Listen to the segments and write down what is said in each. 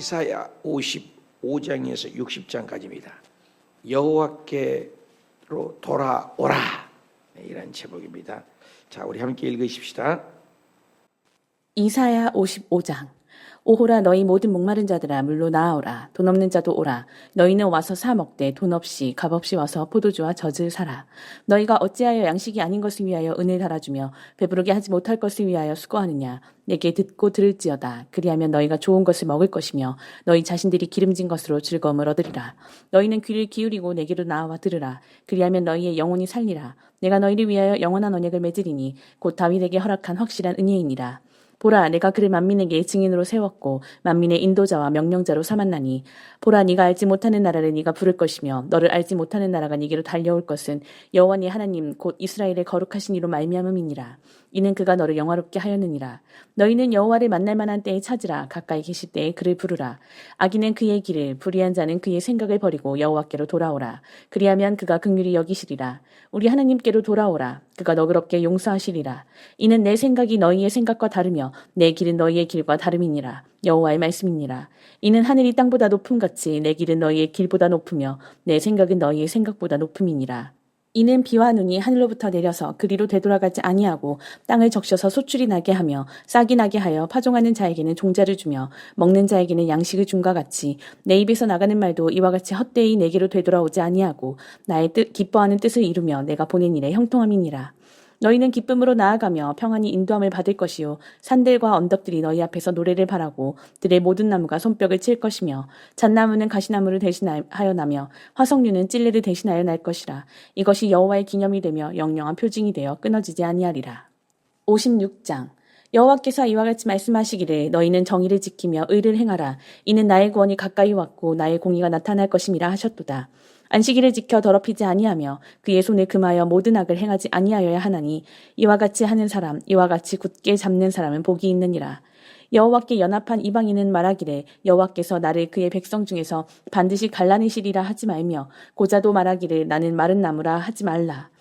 이사야 55장에서 60장까지입니다. 여호와께로 돌아오라, 이런 제목입니다. 자, 우리 함께 읽으십시다. 이사야 55장. 오호라 너희 모든 목마른 자들아 물로 나아오라. 돈 없는 자도 오라. 너희는 와서 사 먹되 돈 없이 값없이 와서 포도주와 젖을 사라. 너희가 어찌하여 양식이 아닌 것을 위하여 은을 달아주며 배부르게 하지 못할 것을 위하여 수고하느냐. 내게 듣고 들을지어다. 그리하면 너희가 좋은 것을 먹을 것이며 너희 자신들이 기름진 것으로 즐거움을 얻으리라. 너희는 귀를 기울이고 내게로 나와 들으라. 그리하면 너희의 영혼이 살리라. 내가 너희를 위하여 영원한 언약을 맺으리니 곧 다윗에게 허락한 확실한 은혜이니라. 보라, 내가 그를 만민에게 증인으로 세웠고 만민의 인도자와 명령자로 삼았나니 보라, 네가 알지 못하는 나라를 네가 부를 것이며 너를 알지 못하는 나라가 네게로 달려올 것은 여호와 네 하나님 곧 이스라엘의 거룩하신 이로 말미암음이니라. 이는 그가 너를 영화롭게 하였느니라. 너희는 여호와를 만날 만한 때에 찾으라. 가까이 계실 때에 그를 부르라. 악인은 그의 길을, 불의한 자는 그의 생각을 버리고 여호와께로 돌아오라. 그리하면 그가 긍휼히 여기시리라. 우리 하나님께로 돌아오라. 그가 너그럽게 용서하시리라. 이는 내 생각이 너희의 생각과 다르며 내 길은 너희의 길과 다름이니라. 여호와의 말씀이니라. 이는 하늘이 땅보다 높음같이 내 길은 너희의 길보다 높으며 내 생각은 너희의 생각보다 높음이니라. 이는 비와 눈이 하늘로부터 내려서 그리로 되돌아가지 아니하고 땅을 적셔서 소출이 나게 하며 싹이 나게 하여 파종하는 자에게는 종자를 주며 먹는 자에게는 양식을 줌과 같이 내 입에서 나가는 말도 이와 같이 헛되이 내게로 되돌아오지 아니하고 나의 기뻐하는 뜻을 이루며 내가 보낸 일에 형통함이니라. 너희는 기쁨으로 나아가며 평안히 인도함을 받을 것이요 산들과 언덕들이 너희 앞에서 노래를 바라고 들의 모든 나무가 손뼉을 칠 것이며 잣나무는 가시나무를 대신하여 나며 화석류는 찔레를 대신하여 날 것이라. 이것이 여호와의 기념이 되며 영영한 표징이 되어 끊어지지 아니하리라. 56장. 여호와께서 이와 같이 말씀하시기를 너희는 정의를 지키며 의를 행하라. 이는 나의 구원이 가까이 왔고 나의 공의가 나타날 것임이라 하셨도다. 안식일을 지켜 더럽히지 아니하며 그의 손을 금하여 모든 악을 행하지 아니하여야 하나니 이와 같이 하는 사람, 이와 같이 굳게 잡는 사람은 복이 있느니라. 여호와께 연합한 이방인은 말하기를 여호와께서 나를 그의 백성 중에서 반드시 갈라내시리라 하지 말며 고자도 말하기를 나는 마른 나무라 하지 말라.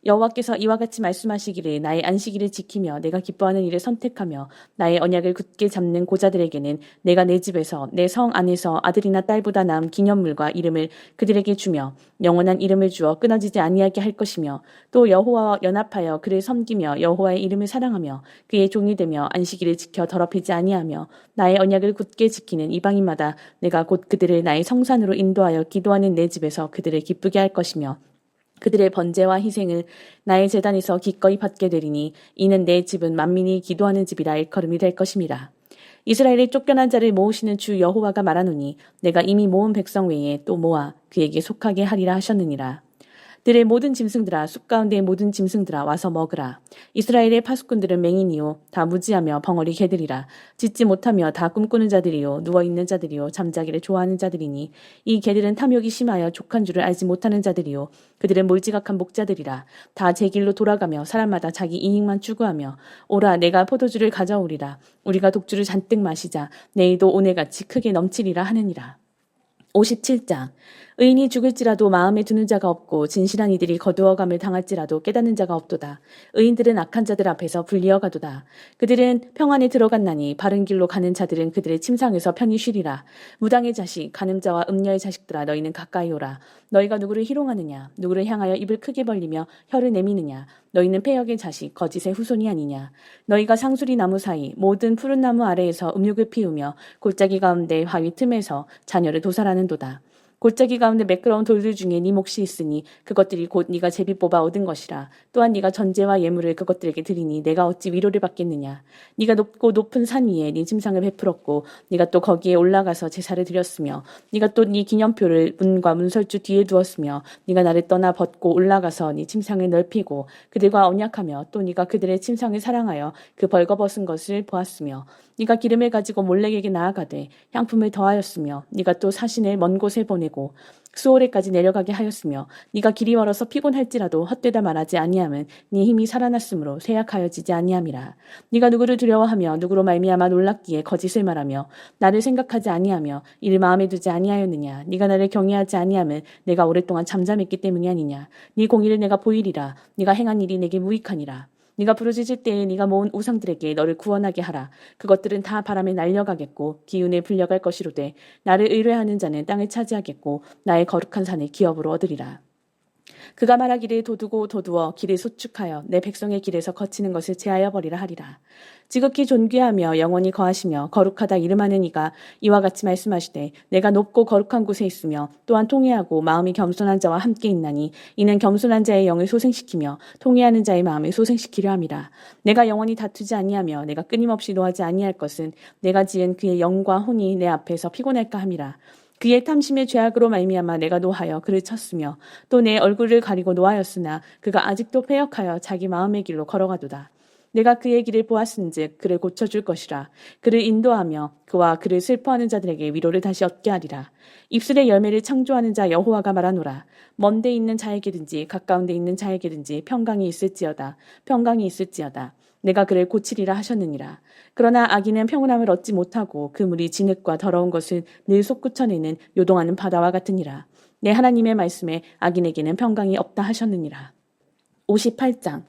여호와께서 이와 같이 말씀하시기를 나의 안식일을 지키며 내가 기뻐하는 일을 선택하며 나의 언약을 굳게 잡는 고자들에게는 내가 내 집에서 내 성 안에서 아들이나 딸보다 나은 기념물과 이름을 그들에게 주며 영원한 이름을 주어 끊어지지 아니하게 할 것이며 또 여호와와 연합하여 그를 섬기며 여호와의 이름을 사랑하며 그의 종이 되며 안식일을 지켜 더럽히지 아니하며 나의 언약을 굳게 지키는 이방인마다 내가 곧 그들을 나의 성산으로 인도하여 기도하는 내 집에서 그들을 기쁘게 할 것이며 그들의 번제와 희생을 나의 제단에서 기꺼이 받게 되리니 이는 내 집은 만민이 기도하는 집이라 일컬음이 될 것임이라. 이스라엘의 쫓겨난 자를 모으시는 주 여호와가 말하노니 내가 이미 모은 백성 외에 또 모아 그에게 속하게 하리라 하셨느니라. 들의 모든 짐승들아 숲 가운데의 모든 짐승들아 와서 먹으라. 이스라엘의 파수꾼들은 맹인이요 다 무지하며 벙어리 개들이라. 짖지 못하며 다 꿈꾸는 자들이요 누워있는 자들이요 잠자기를 좋아하는 자들이니 이 개들은 탐욕이 심하여 족한 줄을 알지 못하는 자들이요 그들은 몰지각한 목자들이라. 다 제 길로 돌아가며 사람마다 자기 이익만 추구하며 오라 내가 포도주를 가져오리라. 우리가 독주를 잔뜩 마시자. 내일도 오늘같이 크게 넘치리라 하느니라. 57장. 의인이 죽을지라도 마음에 두는 자가 없고 진실한 이들이 거두어감을 당할지라도 깨닫는 자가 없도다. 의인들은 악한 자들 앞에서 불리어 가도다. 그들은 평안에 들어갔나니 바른 길로 가는 자들은 그들의 침상에서 편히 쉬리라. 무당의 자식, 간음자와 음녀의 자식들아 너희는 가까이 오라. 너희가 누구를 희롱하느냐? 누구를 향하여 입을 크게 벌리며 혀를 내미느냐? 너희는 패역의 자식, 거짓의 후손이 아니냐? 너희가 상수리 나무 사이 모든 푸른 나무 아래에서 음욕을 피우며 골짜기 가운데 바위 틈에서 자녀를 도살하는도다. 골짜기 가운데 매끄러운 돌들 중에 네 몫이 있으니 그것들이 곧 네가 제비 뽑아 얻은 것이라. 또한 네가 전제와 예물을 그것들에게 드리니 내가 어찌 위로를 받겠느냐. 네가 높고 높은 산 위에 네 침상을 베풀었고 네가 또 거기에 올라가서 제사를 드렸으며 네가 또 네 기념표를 문과 문설주 뒤에 두었으며 네가 나를 떠나 벗고 올라가서 네 침상을 넓히고 그들과 언약하며 또 네가 그들의 침상을 사랑하여 그 벌거벗은 것을 보았으며 네가 기름을 가지고 몰렉에게 나아가되 향품을 더하였으며 네가 또 사신을 먼 곳에 보내고 수오레까지 내려가게 하였으며 네가 길이 멀어서 피곤할지라도 헛되다 말하지 아니함은 네 힘이 살아났으므로 쇠약하여지지 아니함이라. 네가 누구를 두려워하며 누구로 말미암아 놀랍기에 거짓을 말하며 나를 생각하지 아니하며 이를 마음에 두지 아니하였느냐. 네가 나를 경외하지 아니함은 내가 오랫동안 잠잠했기 때문이 아니냐. 네 공의를 내가 보이리라. 네가 행한 일이 내게 무익하니라. 네가 부르짖을 때에 네가 모은 우상들에게 너를 구원하게 하라. 그것들은 다 바람에 날려가겠고 기운에 불려갈 것이로되 나를 의뢰하는 자는 땅을 차지하겠고 나의 거룩한 산을 기업으로 얻으리라. 그가 말하기를 도두고 도두어 길을 소축하여 내 백성의 길에서 거치는 것을 제하여 버리라 하리라. 지극히 존귀하며 영원히 거하시며 거룩하다 이름하는 이가 이와 같이 말씀하시되 내가 높고 거룩한 곳에 있으며 또한 통회하고 마음이 겸손한 자와 함께 있나니 이는 겸손한 자의 영을 소생시키며 통회하는 자의 마음을 소생시키려 함이라. 내가 영원히 다투지 아니하며 내가 끊임없이 노하지 아니할 것은 내가 지은 그의 영과 혼이 내 앞에서 피곤할까 함이라. 그의 탐심의 죄악으로 말미암아 내가 노하여 그를 쳤으며 또 내 얼굴을 가리고 노하였으나 그가 아직도 패역하여 자기 마음의 길로 걸어가도다. 내가 그의 길을 보았은즉 그를 고쳐줄 것이라. 그를 인도하며 그와 그를 슬퍼하는 자들에게 위로를 다시 얻게 하리라. 입술의 열매를 창조하는 자 여호와가 말하노라. 먼 데 있는 자에게든지 가까운 데 있는 자에게든지 평강이 있을지어다. 평강이 있을지어다. 내가 그를 고치리라 하셨느니라. 그러나 악인은 평온함을 얻지 못하고 그 물이 진흙과 더러운 것을 늘 솟구쳐내는 요동하는 바다와 같으니라. 내 하나님의 말씀에 악인에게는 평강이 없다 하셨느니라. 58장.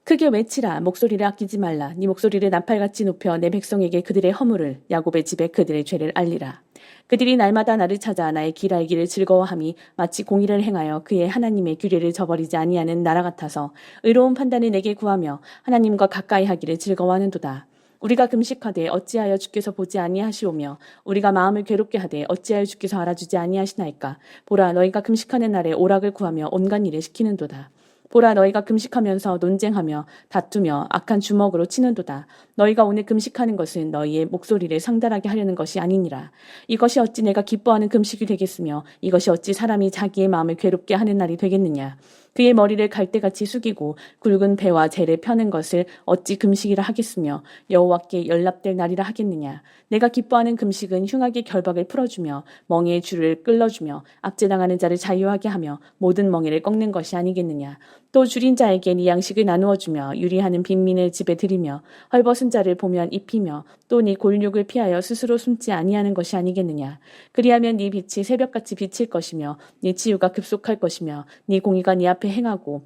크게 외치라. 목소리를 아끼지 말라. 네 목소리를 나팔같이 높여 내 백성에게 그들의 허물을 야곱의 집에 그들의 죄를 알리라. 그들이 날마다 나를 찾아 나의 길 알기를 즐거워함이 마치 공의를 행하여 그의 하나님의 규례를 저버리지 아니하는 나라 같아서 의로운 판단을 내게 구하며 하나님과 가까이 하기를 즐거워하는도다. 우리가 금식하되 어찌하여 주께서 보지 아니하시오며 우리가 마음을 괴롭게 하되 어찌하여 주께서 알아주지 아니하시나이까. 보라 너희가 금식하는 날에 오락을 구하며 온갖 일을 시키는도다. 보라 너희가 금식하면서 논쟁하며 다투며 악한 주먹으로 치는도다. 너희가 오늘 금식하는 것은 너희의 목소리를 상달하게 하려는 것이 아니니라. 이것이 어찌 내가 기뻐하는 금식이 되겠으며 이것이 어찌 사람이 자기의 마음을 괴롭게 하는 날이 되겠느냐. 그의 머리를 갈대같이 숙이고 굵은 배와 재를 펴는 것을 어찌 금식이라 하겠으며 여호와께 연락될 날이라 하겠느냐. 내가 기뻐하는 금식은 흉악의 결박을 풀어주며 멍에의 줄을 끌어주며 압제당하는 자를 자유하게 하며 모든 멍에를 꺾는 것이 아니겠느냐. 또 줄인 자에게 네 양식을 나누어주며 유리하는 빈민을 집에 들이며 헐벗은 자를 보면 입히며 또 네 골육을 피하여 스스로 숨지 아니하는 것이 아니겠느냐. 그리하면 네 빛이 새벽같이 비칠 것이며 네 치유가 급속할 것이며 네 공의가 네 앞에 행하고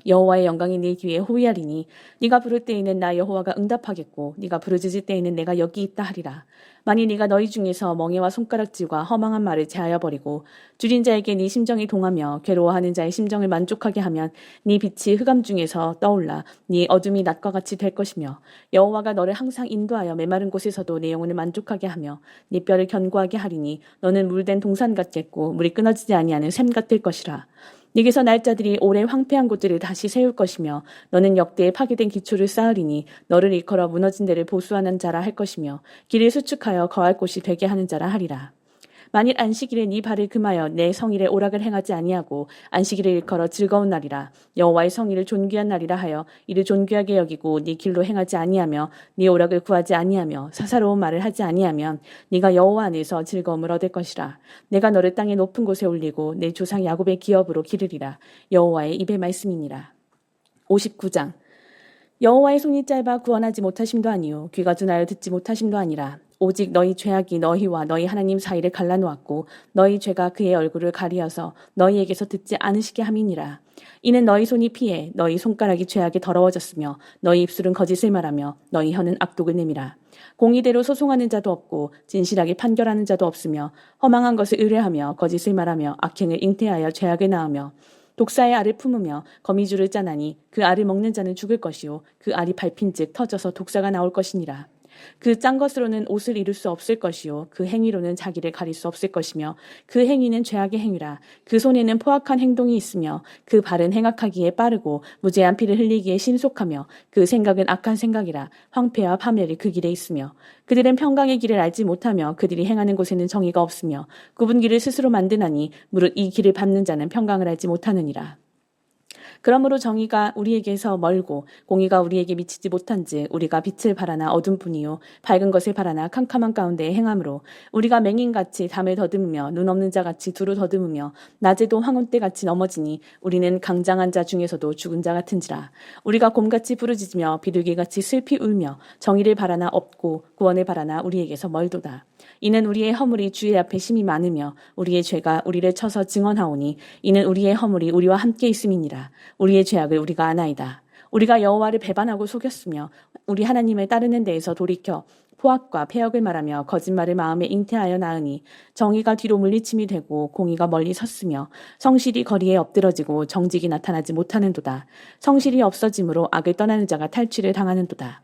여호와의 영광이 네 뒤에 호위하리니 네가 부를 때에는 나 여호와가 응답하겠고 네가 부르짖을 때에는 내가 여기 있다 하리라. 만일 네가 너희 중에서 멍에와 손가락질과 허망한 말을 제하여 버리고 줄인 자에게 네 심정이 동하며 괴로워하는 자의 심정을 만족하게 하면 네 빛이 흑암 중에서 떠올라 네 어둠이 낮과 같이 될 것이며 여호와가 너를 항상 인도하여 메마른 곳에서도 내 영혼을 만족하게 하며 네 뼈를 견고하게 하리니 너는 물된 동산 같겠고 물이 끊어지지 아니하는 샘 같을 것이라. 네게서 날짜들이 오래 황폐한 곳들을 다시 세울 것이며 너는 역대에 파괴된 기초를 쌓으리니 너를 일컬어 무너진 데를 보수하는 자라 할 것이며 길을 수축하여 거할 곳이 되게 하는 자라 하리라. 만일 안식일에 네 발을 금하여 내 성일에 오락을 행하지 아니하고 안식일을 일컬어 즐거운 날이라 여호와의 성일을 존귀한 날이라 하여 이를 존귀하게 여기고 네 길로 행하지 아니하며 네 오락을 구하지 아니하며 사사로운 말을 하지 아니하면 네가 여호와 안에서 즐거움을 얻을 것이라. 내가 너를 땅의 높은 곳에 올리고 내 조상 야곱의 기업으로 기르리라. 여호와의 입의 말씀이니라. 59장. 여호와의 손이 짧아 구원하지 못하심도 아니요 귀가 둔하여 듣지 못하심도 아니라 오직 너희 죄악이 너희와 너희 하나님 사이를 갈라놓았고 너희 죄가 그의 얼굴을 가리어서 너희에게서 듣지 않으시게 함이니라. 이는 너희 손이 피해 너희 손가락이 죄악에 더러워졌으며 너희 입술은 거짓을 말하며 너희 혀는 악독을 내밀어. 공의대로 소송하는 자도 없고 진실하게 판결하는 자도 없으며 허망한 것을 의뢰하며 거짓을 말하며 악행을 잉태하여 죄악을 낳으며 독사의 알을 품으며 거미줄을 짜나니 그 알을 먹는 자는 죽을 것이요 그 알이 밟힌즉 터져서 독사가 나올 것이니라. 그 짠 것으로는 옷을 이룰 수 없을 것이요 그 행위로는 자기를 가릴 수 없을 것이며 그 행위는 죄악의 행위라. 그 손에는 포악한 행동이 있으며 그 발은 행악하기에 빠르고 무죄한 피를 흘리기에 신속하며 그 생각은 악한 생각이라. 황폐와 파멸이 그 길에 있으며 그들은 평강의 길을 알지 못하며 그들이 행하는 곳에는 정의가 없으며 굽은 길을 스스로 만드나니 무릇 이 길을 밟는 자는 평강을 알지 못하느니라. 그러므로 정의가 우리에게서 멀고 공의가 우리에게 미치지 못한즉 우리가 빛을 바라나 어둠뿐이요 밝은 것을 바라나 캄캄한 가운데에 행함으로 우리가 맹인같이 담을 더듬으며 눈 없는 자같이 두루 더듬으며 낮에도 황혼때같이 넘어지니 우리는 강장한 자 중에서도 죽은 자 같은지라. 우리가 곰같이 부르짖으며 비둘기같이 슬피 울며 정의를 바라나 없고 구원을 바라나 우리에게서 멀도다. 이는 우리의 허물이 주의 앞에 심히 많으며 우리의 죄가 우리를 쳐서 증언하오니 이는 우리의 허물이 우리와 함께 있음이니라. 우리의 죄악을 우리가 아나이다. 우리가 여호와를 배반하고 속였으며 우리 하나님을 따르는 데에서 돌이켜 포악과 패역을 말하며 거짓말을 마음에 잉태하여 낳으니 정의가 뒤로 물리침이 되고 공의가 멀리 섰으며 성실이 거리에 엎드러지고 정직이 나타나지 못하는도다. 성실이 없어짐으로 악을 떠나는 자가 탈취를 당하는도다.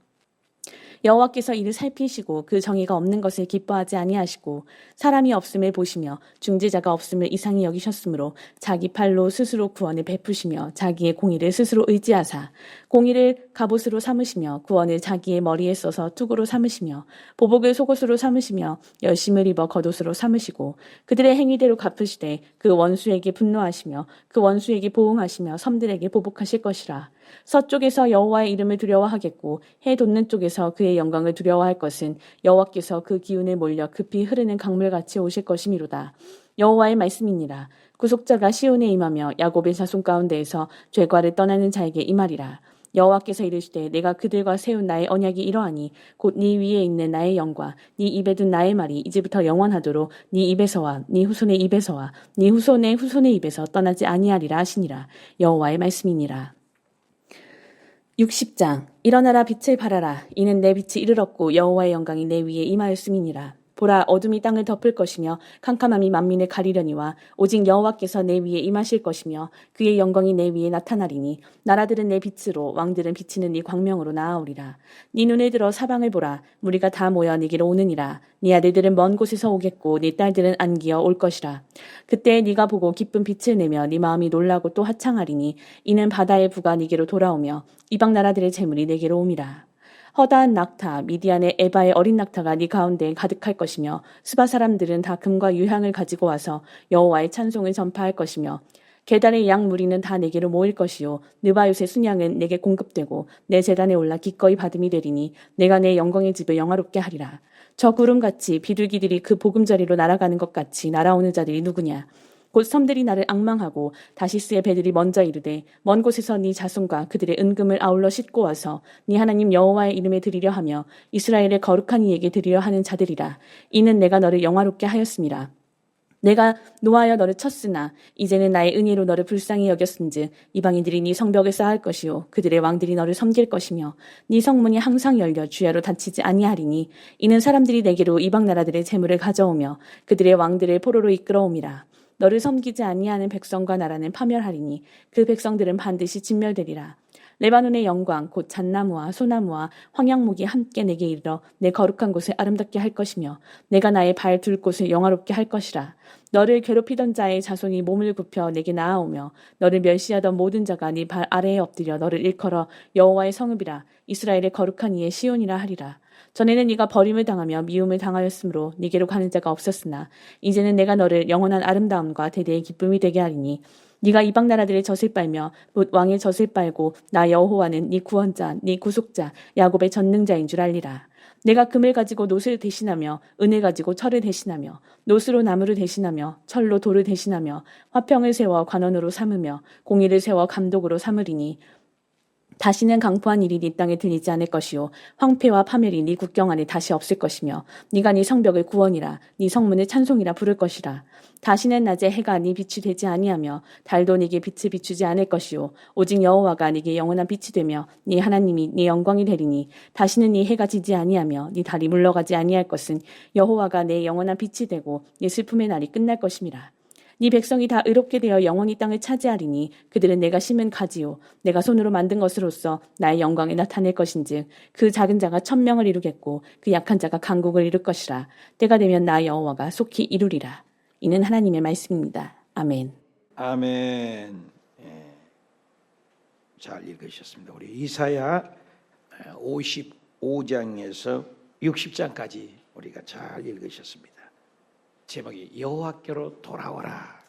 여호와께서 이를 살피시고 그 정의가 없는 것을 기뻐하지 아니하시고 사람이 없음을 보시며 중재자가 없음을 이상히 여기셨으므로 자기 팔로 스스로 구원을 베푸시며 자기의 공의를 스스로 의지하사 공의를 갑옷으로 삼으시며 구원을 자기의 머리에 써서 투구로 삼으시며 보복을 속옷으로 삼으시며 열심을 입어 겉옷으로 삼으시고 그들의 행위대로 갚으시되 그 원수에게 분노하시며 그 원수에게 보응하시며 섬들에게 보복하실 것이라. 서쪽에서 여호와의 이름을 두려워하겠고 해 돋는 쪽에서 그의 영광을 두려워할 것은 여호와께서 그 기운을 몰려 급히 흐르는 강물같이 오실 것이미로다. 여호와의 말씀이니라. 구속자가 시온에 임하며 야곱의 자손 가운데에서 죄과를 떠나는 자에게 임하리라. 여호와께서 이르시되 내가 그들과 세운 나의 언약이 이러하니 곧 네 위에 있는 나의 영과 네 입에 둔 나의 말이 이제부터 영원하도록 네 입에서와 네 후손의 입에서와 네 후손의 후손의 입에서 떠나지 아니하리라 하시니라. 여호와의 말씀이니라. 60장. 일어나라 빛을 발하라. 이는 내 빛이 이르렀고 여호와의 영광이 내 위에 임하였음이니라. 보라, 어둠이 땅을 덮을 것이며 캄캄함이 만민을 가리려니와 오직 여호와께서 내 위에 임하실 것이며 그의 영광이 내 위에 나타나리니 나라들은 내 빛으로 왕들은 비치는 네 광명으로 나아오리라. 네 눈을 들어 사방을 보라. 무리가 다 모여 네게로 오느니라. 네 아들들은 먼 곳에서 오겠고 네 딸들은 안기어 올 것이라. 그때 네가 보고 기쁜 빛을 내며 네 마음이 놀라고 또 화창하리니 이는 바다의 부가 네게로 돌아오며 이방 나라들의 재물이 네게로 옴이라. 허다한 낙타, 미디안의 에바의 어린 낙타가 네 가운데에 가득할 것이며 스바 사람들은 다 금과 유향을 가지고 와서 여호와의 찬송을 전파할 것이며 게달의 양 무리는 다 내게로 모일 것이요 느바요의 순양은 내게 공급되고 내 제단에 올라 기꺼이 받음이 되리니 내가 내 영광의 집을 영화롭게 하리라. 저 구름같이 비둘기들이 그 보금자리로 날아가는 것 같이 날아오는 자들이 누구냐. 곧 섬들이 나를 앙망하고 다시스의 배들이 먼저 이르되 먼 곳에서 네 자손과 그들의 은금을 아울러 싣고 와서 네 하나님 여호와의 이름에 드리려 하며 이스라엘의 거룩한 이에게 드리려 하는 자들이라. 이는 내가 너를 영화롭게 하였음이라. 내가 노하여 너를 쳤으나 이제는 나의 은혜로 너를 불쌍히 여겼은즉 이방인들이 네 성벽을 쌓을 것이요 그들의 왕들이 너를 섬길 것이며 네 성문이 항상 열려 주야로 닫히지 아니하리니 이는 사람들이 내게로 이방 나라들의 재물을 가져오며 그들의 왕들을 포로로 이끌어옴이라. 너를 섬기지 아니하는 백성과 나라는 파멸하리니 그 백성들은 반드시 진멸되리라. 레바논의 영광 곧 잣나무와 소나무와 황양목이 함께 내게 이르러 내 거룩한 곳을 아름답게 할 것이며 내가 나의 발 둘 곳을 영화롭게 할 것이라. 너를 괴롭히던 자의 자손이 몸을 굽혀 내게 나아오며 너를 멸시하던 모든 자가 네 발 아래에 엎드려 너를 일컬어 여호와의 성읍이라 이스라엘의 거룩한 이의 시온이라 하리라. 전에는 네가 버림을 당하며 미움을 당하였으므로 네게로 가는 자가 없었으나 이제는 내가 너를 영원한 아름다움과 대대의 기쁨이 되게 하리니 네가 이방 나라들의 젖을 빨며 곧 왕의 젖을 빨고 나 여호와는 네 구원자 네 구속자 야곱의 전능자인 줄 알리라. 내가 금을 가지고 노를 대신하며 은을 가지고 철을 대신하며 노스로 나무를 대신하며 철로 돌을 대신하며 화평을 세워 관원으로 삼으며 공의를 세워 감독으로 삼으리니 다시는 강포한 일이 네 땅에 들리지 않을 것이요 황폐와 파멸이 네 국경 안에 다시 없을 것이며 네가 네 성벽을 구원이라 네 성문을 찬송이라 부를 것이라. 다시는 낮에 해가 네 빛이 되지 아니하며 달도 네게 빛을 비추지 않을 것이요 오직 여호와가 네게 영원한 빛이 되며 네 하나님이 네 영광이 되리니 다시는 네 해가 지지 아니하며 네 달이 물러가지 아니할 것은 여호와가 내 영원한 빛이 되고 네 슬픔의 날이 끝날 것임이라. 네 백성이 다 의롭게 되어 영원히 땅을 차지하리니 그들은 내가 심은 가지요 내가 손으로 만든 것으로서 나의 영광을 나타낼 것인즉 그 작은 자가 1000명을 이루겠고 그 약한 자가 강국을 이룰 것이라. 때가 되면 나 여호와가 속히 이루리라. 이는 하나님의 말씀입니다. 아멘. 아멘. 예. 잘 읽으셨습니다. 우리 이사야 55장에서 60장까지 우리가 잘 읽으셨습니다. 제목이 여호와께로 돌아오라.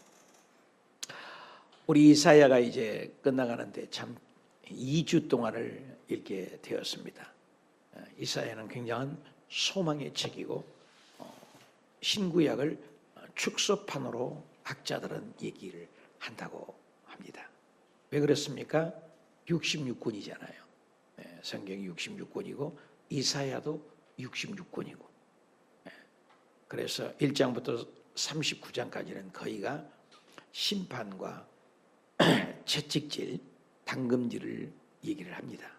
우리 이사야가 이제 끝나가는데 참 2주 동안을 읽게 되었습니다. 이사야는 굉장한 소망의 책이고 신구약을 축소판으로 학자들은 얘기를 한다고 합니다. 왜 그렇습니까? 66권이잖아요. 성경이 66권이고 이사야도 66권이고 그래서 1장부터 39장까지는 거의가 심판과 채찍질, 당금질을 얘기를 합니다.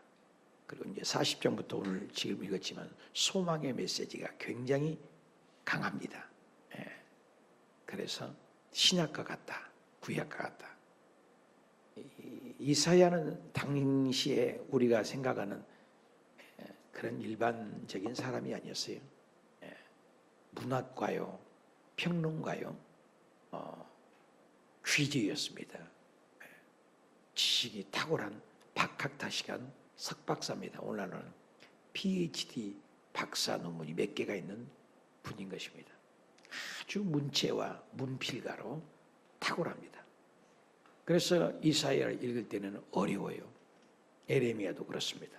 그리고 이제 40장부터 오늘 지금 읽었지만 소망의 메시지가 굉장히 강합니다. 그래서 신약과 같다, 구약과 같다. 이사야는 당시에 우리가 생각하는 그런 일반적인 사람이 아니었어요. 문학가요, 평론가요, 귀재였습니다. 지식이 탁월한 박학다식한 석박사입니다. 오늘날은 PhD 박사 논문이 몇 개가 있는 분인 것입니다. 아주 문체와 문필가로 탁월합니다. 그래서 이사야를 읽을 때는 어려워요. 에레미야도 그렇습니다.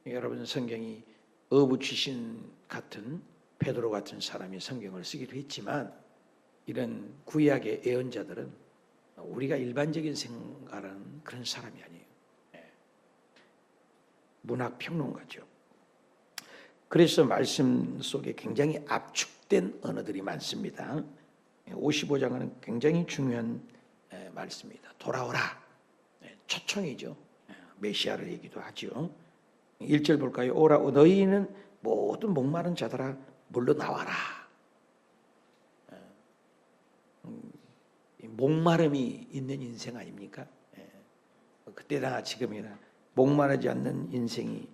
여러분 성경이 어부 출신 같은 베드로 같은 사람이 성경을 쓰기도 했지만 이런 구약의 예언자들은 우리가 일반적인 생각하는 그런 사람이 아니에요. 문학 평론가죠. 그래서 말씀 속에 굉장히 압축된 언어들이 많습니다. 55장은 굉장히 중요한 말씀입니다. 돌아오라. 초청이죠. 메시아를 얘기도 하죠. 1절 볼까요? 오라 너희는 모든 목마른 자들아 물러나와라. 목마름이 있는 인생 아닙니까? 그때나 지금이나 목마르지 않는 인생이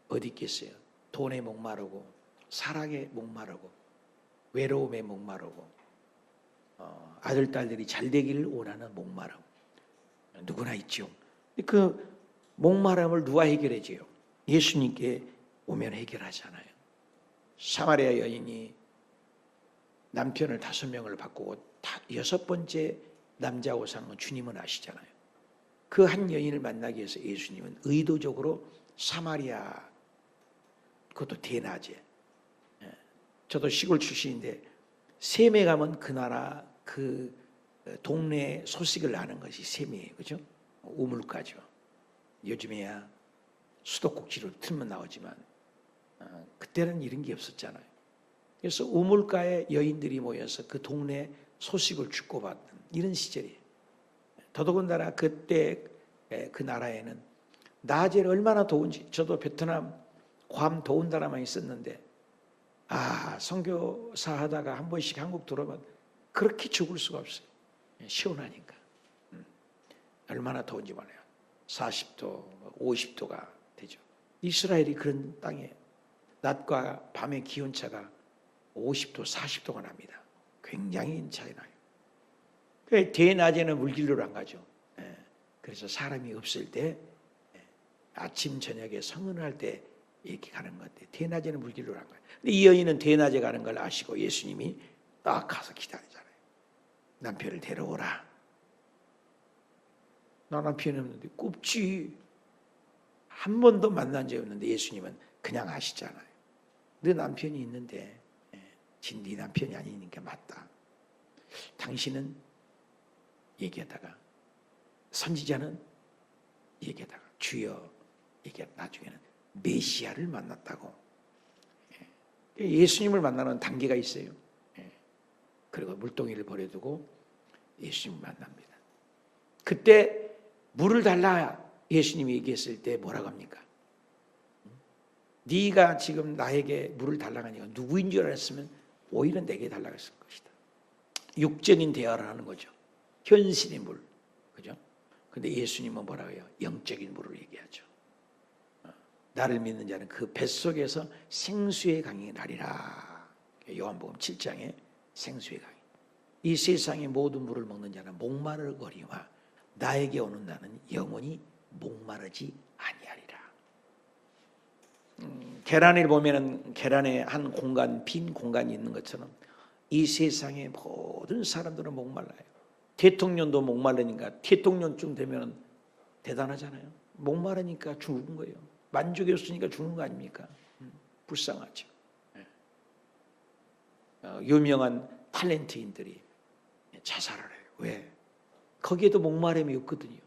어디 있겠어요? 돈에 목마르고 사랑에 목마르고 외로움에 목마르고 아들 딸들이 잘 되기를 원하는 목마름 누구나 있죠. 그 목마름을 누가 해결해줘요? 예수님께 오면 해결하잖아요. 사마리아 여인이 남편을 5명을 바꾸고 6번째 남자하고 사는 건 주님은 아시잖아요. 그 한 여인을 만나기 위해서 예수님은 의도적으로 사마리아, 그것도 대낮에, 저도 시골 출신인데 셈에 가면 그 나라 그 동네 소식을 아는 것이 셈이에요. 그죠? 우물가죠. 요즘에야 수도꼭지로 틀면 나오지만 그때는 이런 게 없었잖아요. 그래서 우물가에 여인들이 모여서 그 동네 소식을 주고받는 이런 시절이에요. 더더군다나 그때 그 나라에는 낮에는 얼마나 더운지, 저도 베트남 괌 더운 나라만 있었는데 선교사 하다가 한 번씩 한국 들어오면 그렇게 죽을 수가 없어요. 시원하니까. 얼마나 더운지 몰라요. 40도, 50도가 되죠. 이스라엘이 그런 땅에 낮과 밤의 기온차가 50도, 40도가 납니다. 굉장히 차이 나요. 대낮에는 물길로 안 가죠. 그래서 사람이 없을 때 아침 저녁에 성은할 때 이렇게 가는 건데 대낮에는 물길로 안 가요. 근데 이 여인은 대낮에 가는 걸 아시고 예수님이 딱 가서 기다리잖아요. 남편을 데려오라. 나 남편이 없는데 꼽지. 한 번도 만난 적이 없는데 예수님은 그냥 아시잖아요. 너 남편이 있는데 네 남편이 아니니까 맞다. 당신은 얘기하다가 선지자는 얘기하다가 주여 얘기하다 나중에는 메시아를 만났다고. 예수님을 만나는 단계가 있어요. 그리고 물동이를 버려두고 예수님을 만납니다. 그때 물을 달라 예수님이 얘기했을 때 뭐라고 합니까? 네가 지금 나에게 물을 달라고 하니까 누구인 줄 알았으면 오히려 내게 달라고 했을 것이다. 육적인 대화를 하는 거죠. 현실의 물. 그죠? 근데 예수님은 뭐라고 해요? 영적인 물을 얘기하죠. 나를 믿는 자는 그 뱃속에서 생수의 강이 나리라. 요한복음 7장에 생수의 강이. 이 세상의 모든 물을 먹는 자는 목마를 거리와 나에게 오는 나는 영원히 목마르지 아니하리라. 계란을 보면은 계란에 한 공간, 빈 공간이 있는 것처럼 이 세상의 모든 사람들은 목말라요. 대통령도 목마르니까 대통령쯤 되면 대단하잖아요. 목마르니까 죽은 거예요. 만족이 없으니까 죽는 거 아닙니까? 불쌍하죠. 유명한 탤런트인들이 자살을 해요. 왜? 거기에도 목마름이 없거든요.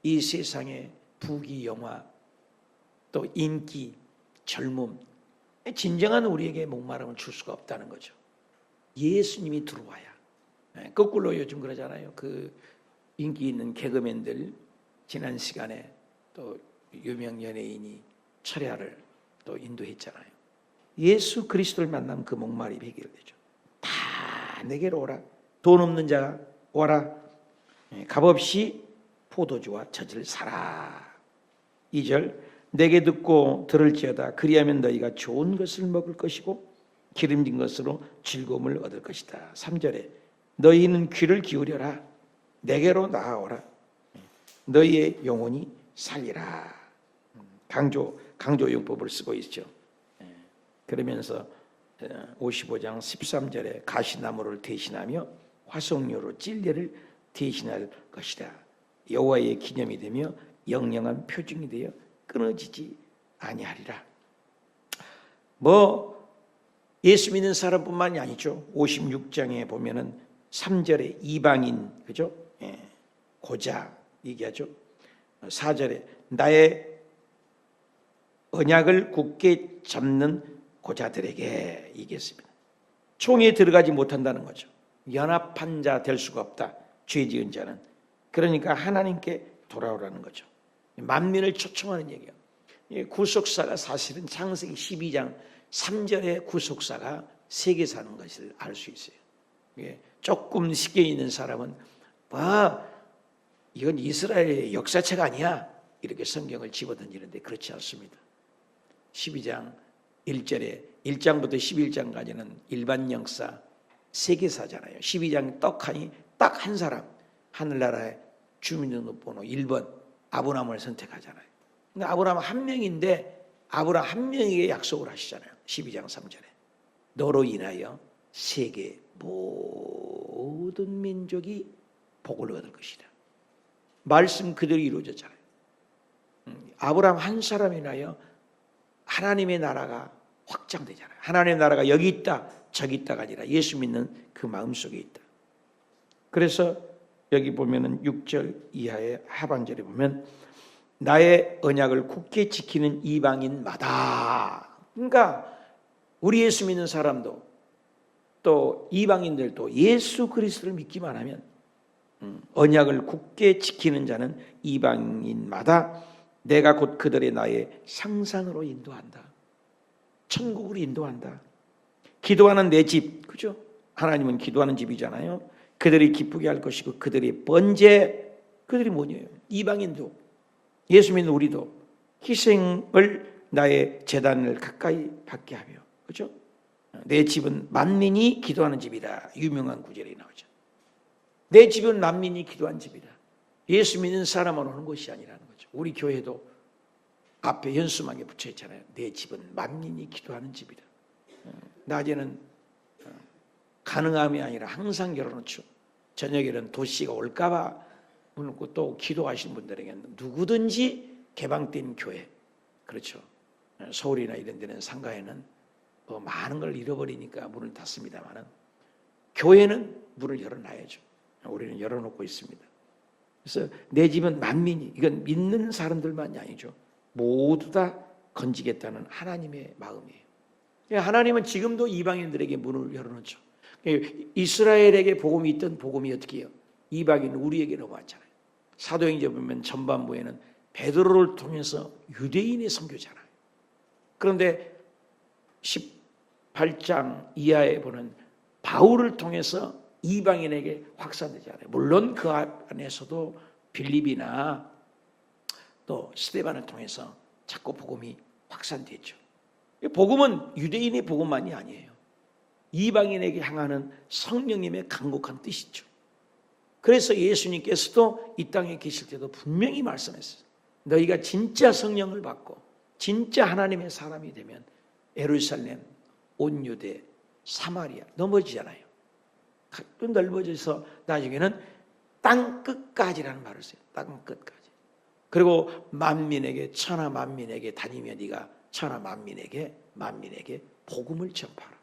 이 세상의 부귀, 영화, 또 인기, 젊음, 진정한 우리에게 목마름을 줄 수가 없다는 거죠. 예수님이 들어와야. 거꾸로 요즘 그러잖아요. 그 인기 있는 개그맨들 지난 시간에 또 유명 연예인이 철야를 또 인도했잖아요. 예수 그리스도를 만나면 그 목마름이 해결되죠. 다 내게로 오라. 돈 없는 자가 오라. 값없이 포도주와 젖을 사라. 2절 내게 듣고 들을지어다. 그리하면 너희가 좋은 것을 먹을 것이고 기름진 것으로 즐거움을 얻을 것이다. 3절에 너희는 귀를 기울여라. 내게로 나아오라. 너희의 영혼이 살리라. 강조용법을 쓰고 있죠. 그러면서 55장 13절에 가시나무를 대신하며 화석류로 찔레를 대신할 것이다. 여호와의 기념이 되며 영영한 표징이 되어 끊어지지 아니하리라. 예수 믿는 사람뿐만이 아니죠. 56장에 보면은 3절에 이방인, 그죠? 고자 얘기하죠. 4절에 나의 언약을 굳게 잡는 고자들에게 얘기했습니다. 총에 들어가지 못한다는 거죠. 연합한 자 될 수가 없다. 죄 지은 자는. 그러니까 하나님께 돌아오라는 거죠. 만민을 초청하는 얘기예요. 구속사가 사실은 창세기 12장 3절의 구속사가 세계 사는 것을 알 수 있어요. 조금 쉽게 있는 사람은 이건 이스라엘의 역사책 아니야 이렇게 성경을 집어던지는데 그렇지 않습니다. 12장 1절에 1장부터 11장까지는 일반 역사 세계사잖아요. 12장 떡하니 딱 한 사람 하늘나라의 주민등록번호 1번 아브라함을 선택하잖아요. 근데 아브라함 한 명인데 아브라함 한 명에게 약속을 하시잖아요. 12장 3절에 너로 인하여 세계 모든 민족이 복을 얻을 것이다. 말씀 그대로 이루어졌잖아요. 아브라함 한 사람이 인하여 하나님의 나라가 확장되잖아요. 하나님의 나라가 여기 있다 저기 있다가 아니라 예수 믿는 그 마음속에 있다. 그래서 여기 보면은 6절 이하의 하반절에 보면 나의 언약을 굳게 지키는 이방인마다, 그러니까 우리 예수 믿는 사람도 또 이방인들도 예수 그리스도를 믿기만 하면 언약을 굳게 지키는 자는 이방인마다 내가 곧 그들의 나의 상산으로 인도한다. 천국으로 인도한다. 기도하는 내 집, 그죠? 하나님은 기도하는 집이잖아요. 그들이 기쁘게 할 것이고 그들이 번제, 그들이 뭐냐요? 이방인도 예수 믿는 우리도 희생을 나의 제단을 가까이 받게 하며, 그죠? 내 집은 만민이 기도하는 집이다. 유명한 구절이 나오죠. 내 집은 만민이 기도하는 집이다. 예수 믿는 사람만 오는 것이 아니라는 거죠. 우리 교회도 앞에 현수막에 붙여 있잖아요. 내 집은 만민이 기도하는 집이다. 낮에는 가능함이 아니라 항상 열어놓죠. 저녁에는 도시가 올까봐 묻고 또 기도하시는 분들에게는 누구든지 개방된 교회, 그렇죠. 서울이나 이런 데는 상가에는 많은 걸 잃어버리니까 문을 닫습니다만은 교회는 문을 열어놔야죠. 우리는 열어놓고 있습니다. 그래서 내 집은 만민이, 이건 믿는 사람들만이 아니죠. 모두 다 건지겠다는 하나님의 마음이에요. 하나님은 지금도 이방인들에게 문을 열어놓죠. 이스라엘에게 복음이 있던 복음이 어떻게 해요? 이방인 우리에게 넘어왔잖아요. 사도행전 보면 전반부에는 베드로를 통해서 유대인의 선교잖아요. 그런데 18장 이하에 보는 바울을 통해서 이방인에게 확산되잖아요. 물론 그 안에서도 빌립이나 또 스데반을 통해서 자꾸 복음이 확산됐죠. 복음은 유대인의 복음만이 아니에요. 이방인에게 향하는 성령님의 간곡한 뜻이죠. 그래서 예수님께서도 이 땅에 계실 때도 분명히 말씀했어요. 너희가 진짜 성령을 받고 진짜 하나님의 사람이 되면 예루살렘, 온 유대, 사마리아 넘어지잖아요. 또 넓어져서 나중에는 땅 끝까지라는 말을 써요. 땅 끝까지. 그리고 만민에게, 천하 만민에게 다니며 네가 천하 만민에게 복음을 전파하라.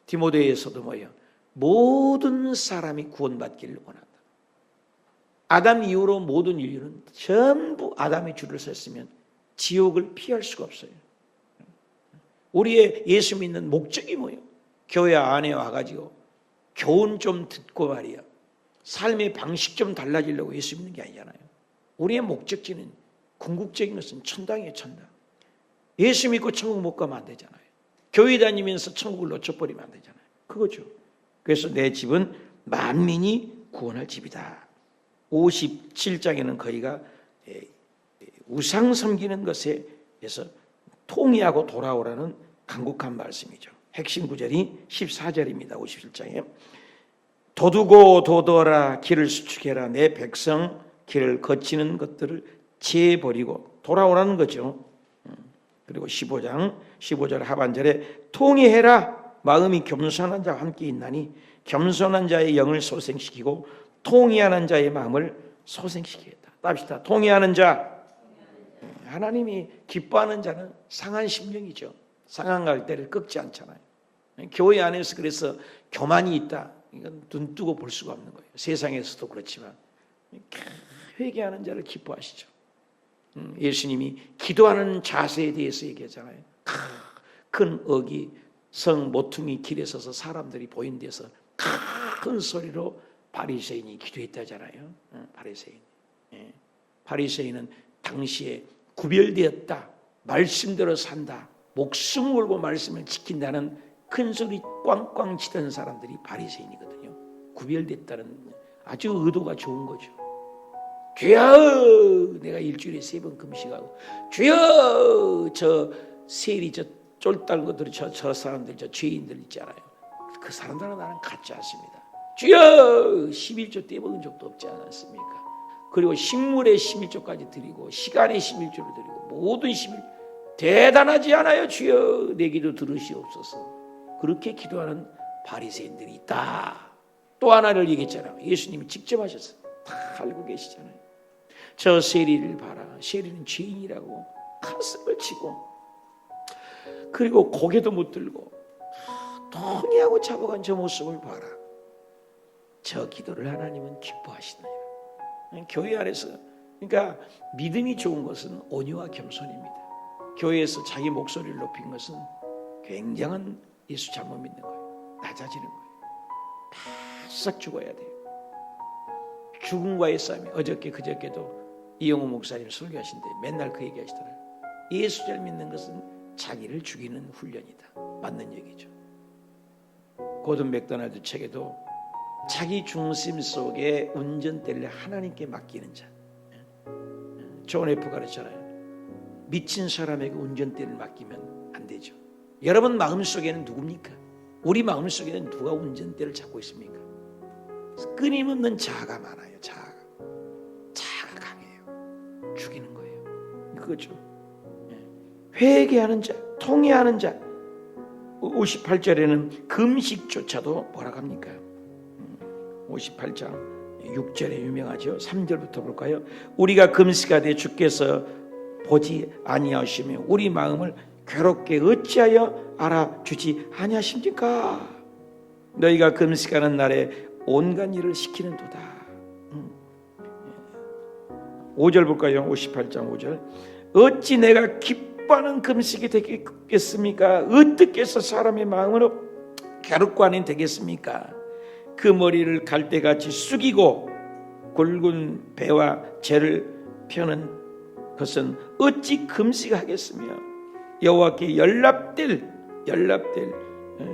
디모데에서도 뭐예요? 모든 사람이 구원받기를 원한다. 아담 이후로 모든 인류는 전부 아담의 줄을 섰으면 지옥을 피할 수가 없어요. 우리의 예수 믿는 목적이 뭐예요? 교회 안에 와가지고 교훈 좀 듣고 말이야. 삶의 방식 좀 달라지려고 예수 믿는 게 아니잖아요. 우리의 목적지는 궁극적인 것은 천당이에요, 천당. 예수 믿고 천국 못 가면 안 되잖아요. 교회 다니면서 천국을 놓쳐버리면 안 되잖아요. 그거죠. 그래서 내 집은 만민이 구원할 집이다. 57장에는 거기가 우상 섬기는 것에 대해서 통회하고 돌아오라는 간곡한 말씀이죠. 핵심 구절이 14절입니다. 57장에 도두고 도더라 길을 수축해라 내 백성 길을 거치는 것들을 제버리고 돌아오라는 거죠. 그리고 15절 하반절에 통회해라 마음이 겸손한 자와 함께 있나니 겸손한 자의 영을 소생시키고 통회하는 자의 마음을 소생시키겠다. 답시다. 통회하는 자, 하나님이 기뻐하는 자는 상한 심령이죠. 상한 갈대를 꺾지 않잖아요. 교회 안에서 그래서 교만이 있다, 이건 눈 뜨고 볼 수가 없는 거예요. 세상에서도 그렇지만 회개하는 자를 기뻐하시죠. 예수님이 기도하는 자세에 대해서 얘기하잖아요. 큰 어기 성 모퉁이 길에 서서 사람들이 보인 데서 큰 소리로 바리새인이 기도했다잖아요. 바리새인. 바리새인은 당시에 구별되었다, 말씀대로 산다, 목숨 걸고 말씀을 지킨다는 큰 소리 꽝꽝 치던 사람들이 바리새인이거든요. 구별됐다는 아주 의도가 좋은 거죠. 주여, 내가 일주일에 3번 금식하고, 주여, 저 세리 저 쫄딱 것들이 저 사람들, 저 죄인들 있잖아요. 그 사람들은 나는 같지 않습니다. 주여, 11조 떼먹은 적도 없지 않았습니까? 그리고 식물의 11조까지 드리고 시간의 11조를 드리고 모든 11조 대단하지 않아요? 주여, 내 기도 들으시옵소서. 그렇게 기도하는 바리새인들이 있다. 또 하나를 얘기했잖아요. 예수님이 직접 하셨어요. 다 알고 계시잖아요. 저 세리를 봐라. 세리는 죄인이라고 가슴을 치고, 그리고 고개도 못 들고 통회하고 잡아간 저 모습을 봐라. 저 기도를 하나님은 기뻐하시나요? 교회 안에서, 그러니까 믿음이 좋은 것은 온유와 겸손입니다. 교회에서 자기 목소리를 높인 것은 굉장한 예수 잘못 믿는 거예요. 낮아지는 거예요. 바싹 죽어야 돼요. 죽음과의 싸움이, 어저께 그저께도 이영호 목사님 설교하신데 맨날 그 얘기 하시더라고요. 예수 잘 믿는 것은 자기를 죽이는 훈련이다. 맞는 얘기죠. 고든 맥도날드 책에도 자기 중심 속에 운전대를 하나님께 맡기는 자, 존 F 가르쳤잖아요. 미친 사람에게 운전대를 맡기면 안 되죠. 여러분 마음속에는 누굽니까? 우리 마음속에는 누가 운전대를 잡고 있습니까? 끊임없는 자아가 많아요. 자아가 강해요. 죽이는 거예요. 그거죠. 회개하는 자, 통회하는 자. 58절에는 금식조차도 뭐라고 합니까? 58장 6절에 유명하죠. 3절부터 볼까요? 우리가 금식하되 주께서 보지 아니하시며 우리 마음을 괴롭게 어찌하여 알아주지 아니하십니까? 너희가 금식하는 날에 온갖 일을 시키는도다. 5절 볼까요? 58장 5절. 어찌 내가 기뻐하는 금식이 되겠습니까? 어떻게 해서 사람의 마음으로 괴롭고 아닌 되겠습니까? 그 머리를 갈대같이 숙이고 굵은 배와 재를 펴는 것은 어찌 금식하겠으며 여호와께 연락될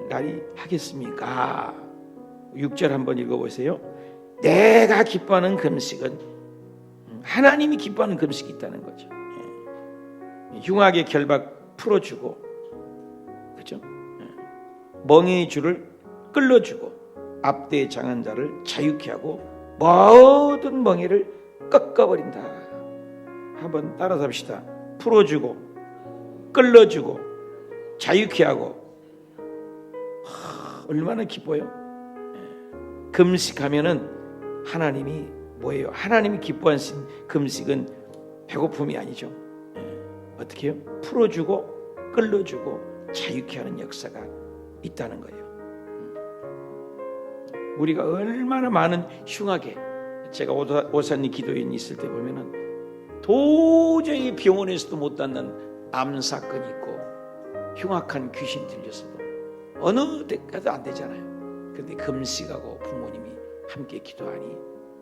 날이 하겠습니까? 6절 한번 읽어보세요. 내가 기뻐하는 금식은 하나님이 기뻐하는 금식이 있다는 거죠. 흉악의 결박 풀어주고, 그죠? 멍에의 줄을 끌어주고 앞뒤에 장한 자를 자유케 하고 모든 멍에를 꺾어버린다. 한번 따라서 합시다. 풀어주고 끌어주고 자유케 하고. 얼마나 기뻐요? 금식하면은 하나님이 뭐예요? 하나님이 기뻐하신 금식은 배고픔이 아니죠. 어떻게 해요? 풀어주고 끌어주고 자유케 하는 역사가 있다는 거예요. 우리가 얼마나 많은 흉하게, 제가 오산리 기도院이 있을 때 보면은 도저히 병원에서도 못 낫는 암 사건이 있고 흉악한 귀신 들려서도 어느 데까지도 안 되잖아요. 그런데 금식하고 부모님이 함께 기도하니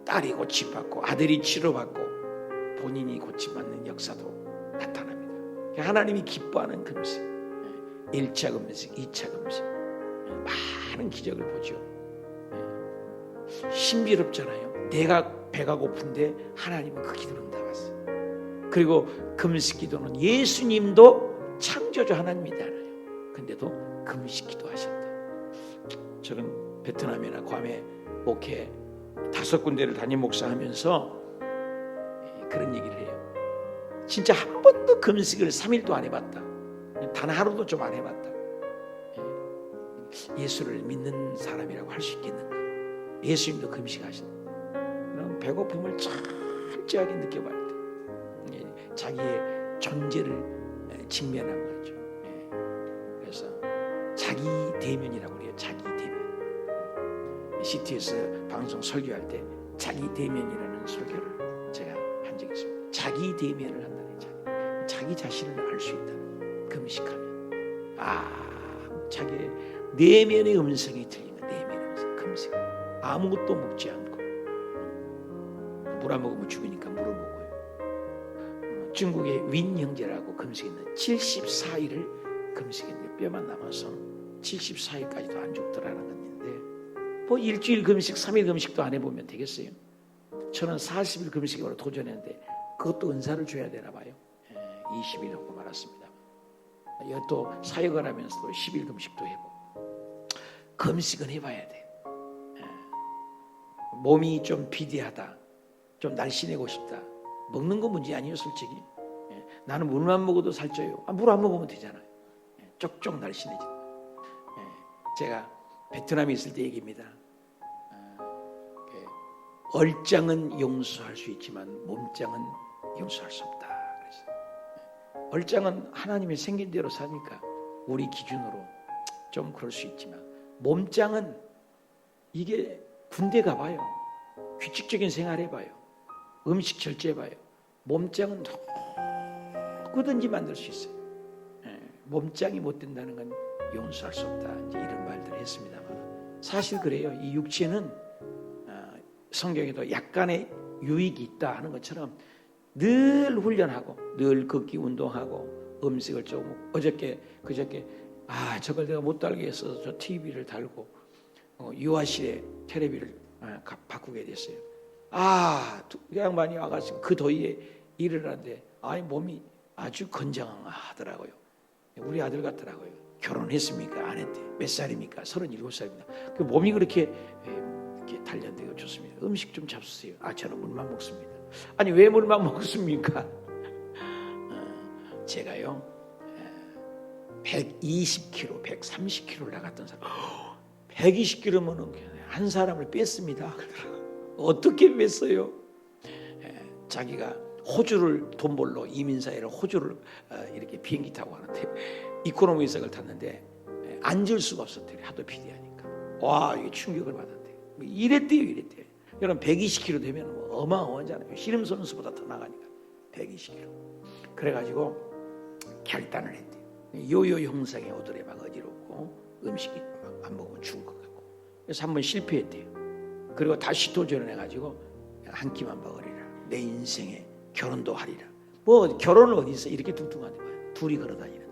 딸이 고치받고 아들이 치료받고 본인이 고침받는 역사도 나타납니다. 하나님이 기뻐하는 금식, 1차 금식, 2차 금식, 많은 기적을 보죠. 신비롭잖아요. 내가 배가 고픈데 하나님은 그 기도를 응답하세요. 그리고 금식 기도는 예수님도 창조주 하나님이잖아요. 근데도 금식 기도하셨다. 저는 베트남이나 괌에 목회 5군데를 담임 목사하면서 그런 얘기를 해요. 진짜 한 번도 금식을 3일도 안 해봤다. 단 하루도 좀 안 해봤다. 예수를 믿는 사람이라고 할 수 있겠는가? 예수님도 금식하셨다. 그럼 배고픔을 철저하게 느껴봐야 돼. 자기의 존재를 직면한 거죠. 그래서 자기 대면이라고 그래요. 자기 대면. CT에서 방송 설교할 때 자기 대면이라는 설교를 제가 한 적이 있습니다. 자기 대면을 한다는 자기 자신을 알 수 있다. 금식하면 자기의 내면의 음성이 들리는 내면의 음성. 금식. 아무것도 먹지 않고 물 안 먹으면 죽으니까 물을 먹어요. 중국의 윈 형제라고 금식했는데 74일을 금식했는데 뼈만 남아서 74일까지도 안 죽더라는 건데 뭐 일주일 금식, 3일 금식도 안 해보면 되겠어요? 저는 40일 금식으로 도전했는데 그것도 은사를 줘야 되나 봐요. 20일 하고 말았습니다. 또 사역을 하면서도 10일 금식도 해보고 금식은 해봐야 돼. 몸이 좀 비대하다, 좀 날씬해고 싶다. 먹는 거 문제 아니에요, 솔직히. 나는 물만 먹어도 살쪄요. 물 안 먹으면 되잖아요. 쪽쪽 날씬해져. 제가 베트남에 있을 때 얘기입니다. 얼짱은 용서할 수 있지만 몸짱은 용서할 수 없다. 그래서 얼짱은 하나님의 생긴 대로 사니까 우리 기준으로 좀 그럴 수 있지만 몸짱은 이게 군대 가봐요. 규칙적인 생활 해봐요. 음식 절제해봐요. 몸짱은 누구든지 만들 수 있어요. 몸짱이 못 된다는 건 용서할 수 없다. 이제 이런 말들을 했습니다만 사실 그래요. 이 육체는 성경에도 약간의 유익이 있다 하는 것처럼 늘 훈련하고 늘 걷기 운동하고 음식을 조금 그저께 저걸 내가 못 달게 했어서 저 TV를 달고 유아실에 텔레비를 바꾸게 됐어요. 그 양반이 와가지고 그 더위에 일을 하는데 몸이 아주 건장하더라고요. 우리 아들 같더라고요. 결혼했습니까? 안 했대. 몇 살입니까? 37살입니다. 그 몸이 그렇게 단련되고 좋습니다. 음식 좀 잡수세요. 저는 물만 먹습니다. 아니 왜 물만 먹습니까? 제가요 120kg, 130kg를 나갔던 사람 120kg면 한 사람을 뺐습니다. 어떻게 뺐어요? 자기가 호주를 돈 벌러 이민사회를 호주를 이렇게 비행기 타고 가는데 이코노미석을 탔는데 앉을 수가 없었대요. 하도 비대하니까. 이게 충격을 받았대요. 이랬대요. 여러분 120kg 되면 어마어마하잖아요. 씨름 선수보다 더 나가니까 120kg. 그래가지고 결단을 했대요. 요요 형상의 오돌에 막 어지럽고 음식이 막 안 먹으면 죽을 것 같고. 그래서 한번 실패했대요. 그리고 다시 도전을 해가지고 한 끼만 먹으리라. 내 인생에 결혼도 하리라. 결혼은 어디 있어? 이렇게 뚱뚱한데 둘이 걸어다니는데.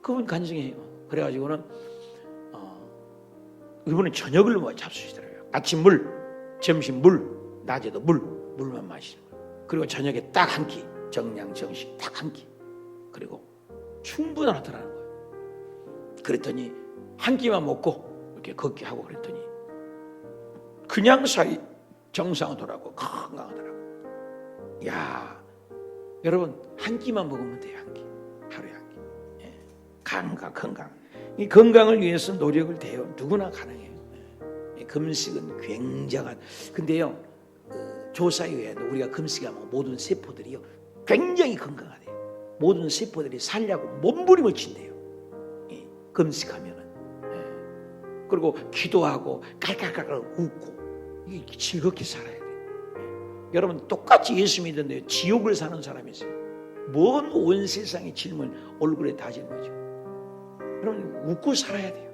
그분 간증해요. 그래가지고는 이번에 저녁을 잡수시더라고요. 아침 물, 점심 물, 낮에도 물만 마시는 거예요. 그리고 저녁에 딱 한 끼, 정량 정식 딱 한 끼. 그리고 충분하더라는 거예요. 그랬더니 한 끼만 먹고 이렇게 걷기 하고 그랬더니 그냥 사이 정상하더라고. 건강하더라고. 여러분 한 끼만 먹으면 돼요. 한 끼. 하루에 한 끼. 건강. 이 건강을 위해서 노력을 돼요. 누구나 가능해요. 금식은 굉장한. 근데요 조사에 의해도 우리가 금식하면 모든 세포들이요 굉장히 건강하대요. 모든 세포들이 살려고 몸부림을 친대요. 금식하면은. 그리고 기도하고 깔깔깔깔 웃고 이게 즐겁게 살아야 돼요. 여러분 똑같이 예수 믿는데 지옥을 사는 사람이 있어요. 뭔 온 세상의 질문 얼굴에 다 짊어지고. 여러분 웃고 살아야 돼요.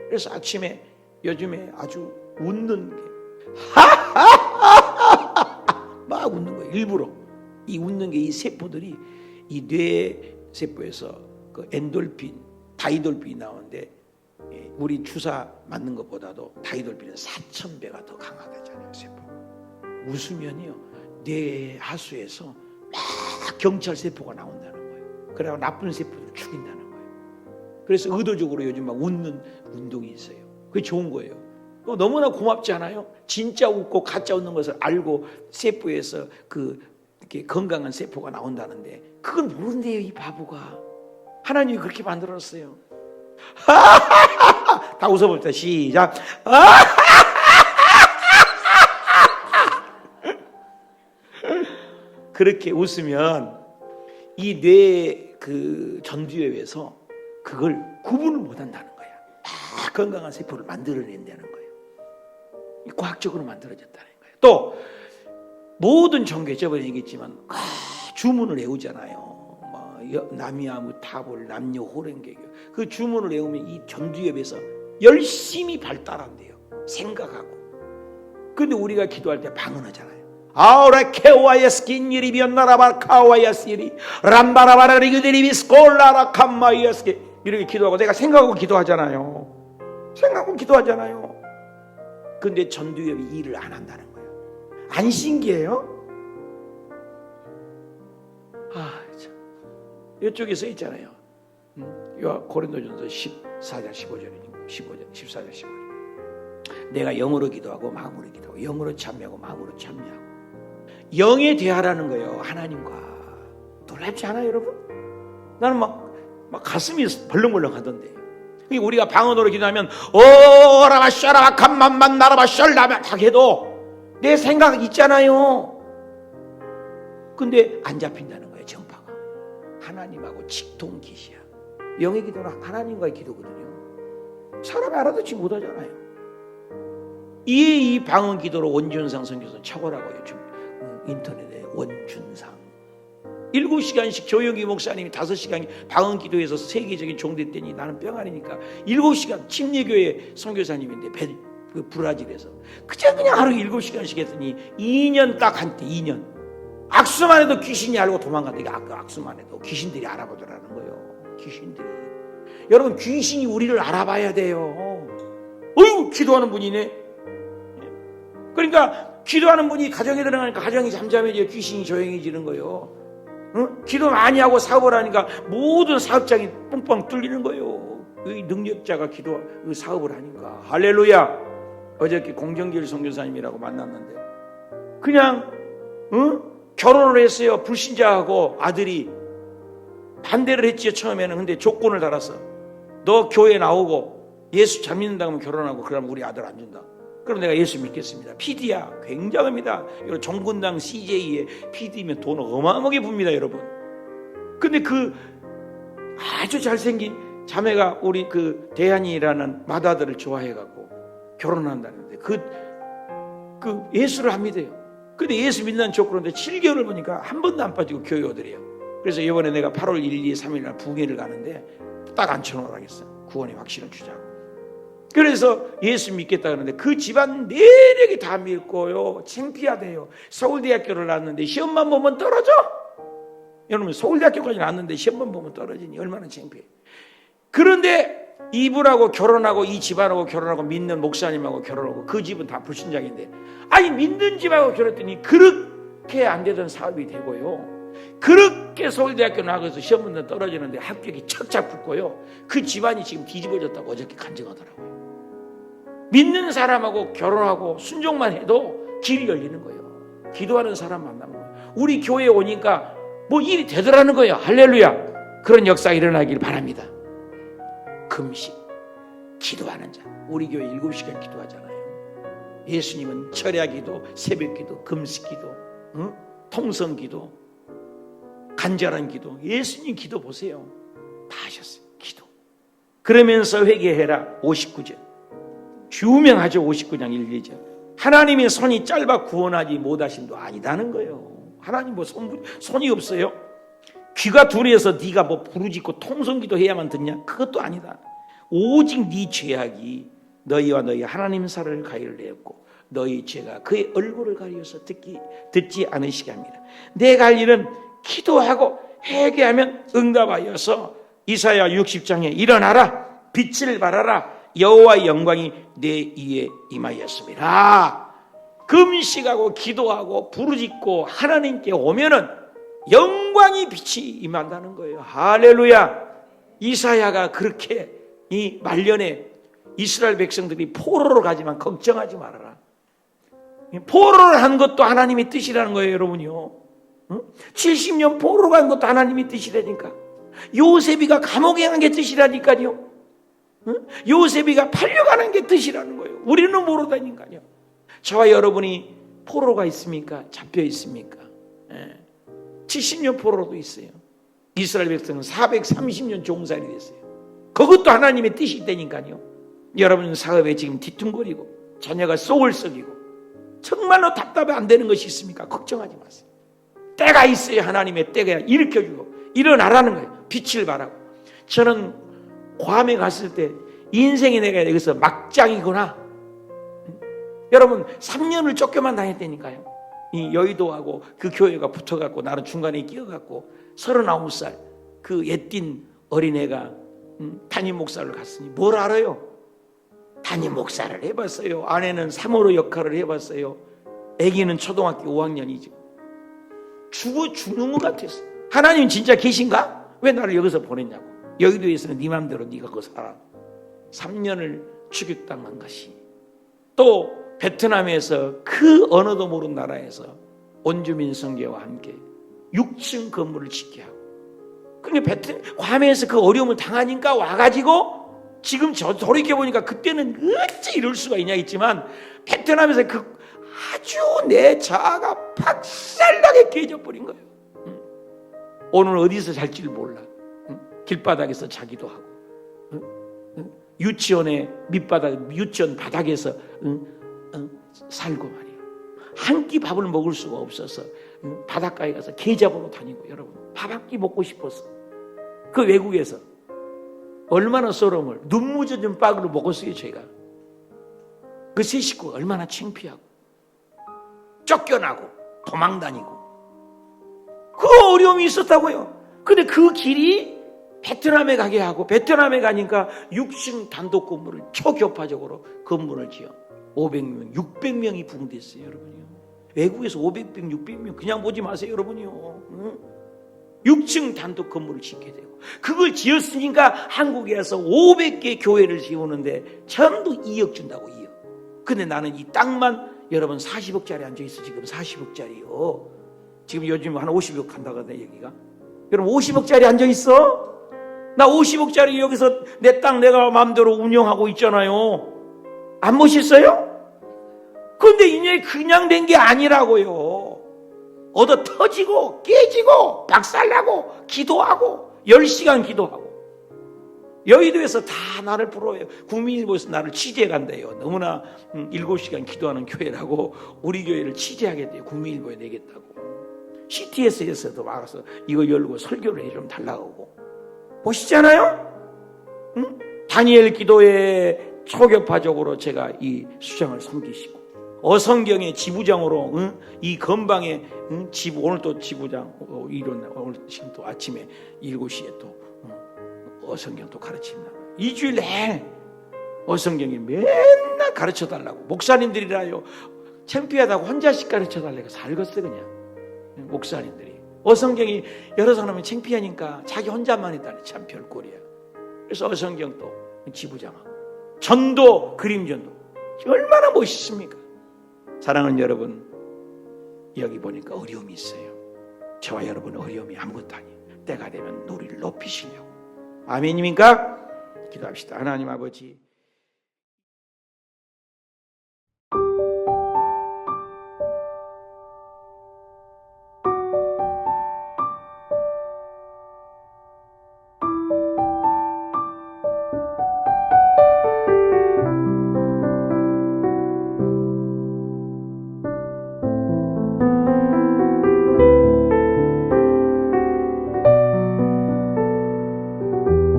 그래서 아침에 요즘에 아주 웃는 게 막 웃는 거예요. 일부러 이 웃는 게 이 세포들이 이 뇌 세포에서 그 엔돌핀, 다이돌핀이 나오는데 우리 주사 맞는 것보다도 다이돌핀은 4,000배가 더 강하다잖아요. 세포. 웃으면요 뇌 하수에서 막 경찰 세포가 나온다는 거예요. 그래서 나쁜 세포들을 죽인다는 거예요. 그래서 의도적으로 요즘 막 웃는 운동이 있어요. 그게 좋은 거예요. 너무나 고맙지 않아요? 진짜 웃고 가짜 웃는 것을 알고 세포에서 이렇게 건강한 세포가 나온다는데 그걸 모른대요, 이 바보가. 하나님이 그렇게 만들었어요. 다 웃어볼때 시작. 그렇게 웃으면 이 뇌 전두엽에서 그걸 구분을 못한다는 거야. 건강한 세포를 만들어낸다는 거예요. 과학적으로 만들어졌다는 거예요. 또 모든 종교에 저번에 얘기했지만 주문을 외우잖아요. 남이아무 타볼 남녀 호랭개교 그 주문을 외우면 이 전두엽에서 열심히 발달한대요. 생각하고. 근데 우리가 기도할 때 방언하잖아요. 아우라 케와야스킨 유리비언나라바 카와야스리 람바라바라리그데리비스콜라라 캄마이야스키 이렇게 기도하고 내가 생각하고 기도하잖아요. 생각하고 기도하잖아요. 근데 전두엽이 일을 안 한다는 거예요. 안 신기해요? 참. 이쪽에 써 있잖아요. 고린도전서 14장 15절이니까 14장 15절. 내가 영으로 기도하고 마음으로 기도하고 영으로 참여하고 마음으로 참여하고 영에 대하라는 거예요. 하나님과. 놀랍지 않아요, 여러분? 나는 막 가슴이 벌렁벌렁 하던데. 우리가 방언으로 기도하면 오라바 샤라바 칸만만 나라바 셜라바 다 해도 내 생각 있잖아요. 근데 안 잡힌다는 거예요, 전파가. 하나님하고 직통기시야. 영의 기도는 하나님과의 기도거든요. 사람이 알아듣지 못하잖아요. 이 방언 기도로 원준상 선교사 최고라고 요즘 인터넷에 원준상 7시간씩 조영기 목사님이 5시간 방언 기도에서 세계적인 종됐더니 나는 병아리니까 7시간 침례교회 선교사님인데 브라질에서 그냥 하루 7시간씩 했더니 2년 딱 한때 2년 악수만 해도 귀신이 알고 도망간다. 악수만 해도 귀신들이 알아보더라는 거예요. 귀신들이. 여러분 귀신이 우리를 알아봐야 돼요. 어이구 기도하는 분이네. 그러니까 기도하는 분이 가정에 들어가니까 가정이 잠잠해져요. 귀신이 조용해지는 거예요. 기도 많이 하고 사업을 하니까 모든 사업장이 뻥뻥 뚫리는 거예요. 이 능력자가 사업을 하니까. 할렐루야. 어저께 공정길 선교사님이라고 만났는데 그냥 결혼을 했어요. 불신자하고 아들이 반대를 했지요. 처음에는. 근데 조건을 달았어. 너 교회 나오고 예수 잘 믿는다 하면 결혼하고 그러면 우리 아들 안 준다. 그럼 내가 예수 믿겠습니다. PD야. 굉장합니다. 정군당 CJ의 PD면 돈 어마어마하게 붑니다, 여러분. 근데 아주 잘생긴 자매가 우리 대한이라는 맏아들을 좋아해갖고 결혼한다는데 예수를 안 믿어요. 근데 예수 믿는 조건인데 7개월을 보니까 한 번도 안 빠지고 교회 오더래요. 그래서 이번에 내가 8월 1, 2, 3일 날 부흥회를 가는데 딱 앉혀놓으라겠어요. 구원의 확신을 주자고. 그래서 예수 믿겠다 그러는데 그 집안 내력이 다 믿고요. 창피하대요. 서울대학교를 나왔는데 시험만 보면 떨어져. 여러분 서울대학교까지 나왔는데 시험만 보면 떨어지니 얼마나 창피해. 그런데 이분하고 결혼하고 이 집안하고 결혼하고 믿는 목사님하고 결혼하고 그 집은 다 불신자인데 믿는 집하고 결혼했더니 그렇게 안 되던 사업이 되고요. 그렇게 서울대학교 나가서 시험 문제 떨어지는데 합격이 척척 붙고요. 그 집안이 지금 뒤집어졌다고 어저께 간증하더라고요. 믿는 사람하고 결혼하고 순종만 해도 길이 열리는 거예요. 기도하는 사람 만나는 거예요. 우리 교회에 오니까 일이 되더라는 거예요. 할렐루야. 그런 역사가 일어나길 바랍니다. 금식, 기도하는 자. 우리 교회 7시간 기도하잖아요. 예수님은 철야기도, 새벽기도, 금식기도, 통성기도, 간절한 기도. 예수님 기도 보세요. 다 하셨어요. 기도. 그러면서 회개해라. 59절. 유명하죠. 59장 1, 2절. 하나님의 손이 짧아 구원하지 못하심도 아니다는 거예요. 하나님 손이 없어요? 귀가 둔해서 네가 부르짖고 통성기도 해야만 듣냐? 그것도 아니다. 오직 네 죄악이 너희와 너희 하나님 사를 가위를 내었고 너희 죄가 그의 얼굴을 가리어서 듣지 않으시게 합니다. 내가 할 일은 기도하고 회개하면 응답하여서 이사야 60장에 일어나라 빛을 발하라 여호와의 영광이 내 위에 임하였습니다. 금식하고 기도하고 부르짖고 하나님께 오면은 영광이 빛이 임한다는 거예요. 할렐루야. 이사야가 그렇게 이 말년에 이스라엘 백성들이 포로로 가지만 걱정하지 말아라. 포로를 한 것도 하나님의 뜻이라는 거예요, 여러분요. 70년 포로로 간 것도 하나님의 뜻이라니까. 요셉이가 감옥에 간 게 뜻이라니까요. 요셉이가 팔려가는 게 뜻이라는 거예요. 우리는 모르다니까요. 저와 여러분이 포로가 있습니까? 잡혀 있습니까? 70년 포로도 있어요. 이스라엘 백성은 430년 종살이 됐어요. 그것도 하나님의 뜻이 있다니까요. 여러분 사업에 지금 뒤뚱거리고 자녀가 속을 썩이고 정말로 답답해 안 되는 것이 있습니까? 걱정하지 마세요. 때가 있어요. 하나님의 때가 일으켜주고 일어나라는 거예요. 빛을 발하고. 저는 괌에 갔을 때 인생이 내가 여기서 막장이구나. 여러분 3년을 쫓겨만 다녔다니까요. 이 여의도하고 그 교회가 붙어갖고 나는 중간에 끼어갖고 39살 그 옛띤 어린애가 담임 목사를 갔으니 뭘 알아요? 담임 목사를 해봤어요. 아내는 사모로 역할을 해봤어요. 아기는 초등학교 5학년이죠. 죽는 것 같았어. 하나님 진짜 계신가? 왜 나를 여기서 보냈냐고. 여의도에서는 네 맘대로 네가 거기 살아. 3년을 추격당한 것이. 또 베트남에서 그 언어도 모르는 나라에서 원주민 선교와 함께 6층 건물을 짓게 하고. 그러니까 괌에서 그 어려움을 당하니까 와가지고 지금 저 돌이켜보니까 그때는 어째 이럴 수가 있냐 했지만 베트남에서 그 아주 내 자아가 박살나게 깨져버린 거예요. 오늘 어디서 잘지를 몰라. 길바닥에서 자기도 하고 유치원의 밑바닥 유치원 바닥에서 살고 말이야. 한 끼 밥을 먹을 수가 없어서 바닷가에 가서 게 잡으러 다니고. 여러분 밥 한 끼 먹고 싶어서 그 외국에서 얼마나 썰어물 눈 묻어진 빵으로 먹었어요. 제가 그 세 식구가 얼마나 창피하고 쫓겨나고 도망다니고 그 어려움이 있었다고요. 근데 그 길이 베트남에 가게 하고 베트남에 가니까 6층 단독 건물을 초교파적으로 건물을 지어 500명, 600명이 붕댔어요. 여러분이요. 외국에서 500명, 600명 그냥 보지 마세요. 여러분이요. 6층 단독 건물을 짓게 되고 그걸 지었으니까 한국에 와서 500개 교회를 지우는데 전부 2억 준다고. 2억. 근데 나는 이 땅만 여러분 40억짜리 앉아있어. 지금 40억짜리요. 지금 요즘 한 50억 간다고 하네 여기가. 여러분 50억짜리 앉아있어? 나 50억짜리 여기서 내 땅 내가 마음대로 운영하고 있잖아요. 안 멋있어요? 근데 이제 그냥 된 게 아니라고요. 얻어 터지고 깨지고 박살나고 기도하고 10시간 기도하고. 여의도에서 다 나를 부러워요. 국민일보에서 나를 취재해 간대요. 너무나 7시간 기도하는 교회라고 우리 교회를 취재하게 돼요. 국민일보에 내겠다고. CTS에서도 와서 이거 열고 설교를 해 좀 달라고 하고. 보시잖아요? 응? 다니엘 기도회 초교파적으로 제가 이 수장을 섬기시고 어성경의 지부장으로 이 건방의 오늘 또 지부장 오늘 지금 또 아침에 7시에 또 어성경 또 가르칩니다. 2주일 내내 어성경이 맨날 가르쳐달라고. 목사님들이라요 창피하다고 혼자씩 가르쳐달라고 살겠어 그냥. 목사님들이 어성경이 여러 사람은 창피하니까 자기 혼자만 했다니 참 별꼴이야. 그래서 어성경 또 지부장하고 전도 그림전도 얼마나 멋있습니까? 사랑하는 여러분, 여기 보니까 어려움이 있어요. 저와 여러분 어려움이 아무것도 아니에요. 때가 되면 우리를 높이시려고. 아멘입니까? 기도합시다. 하나님 아버지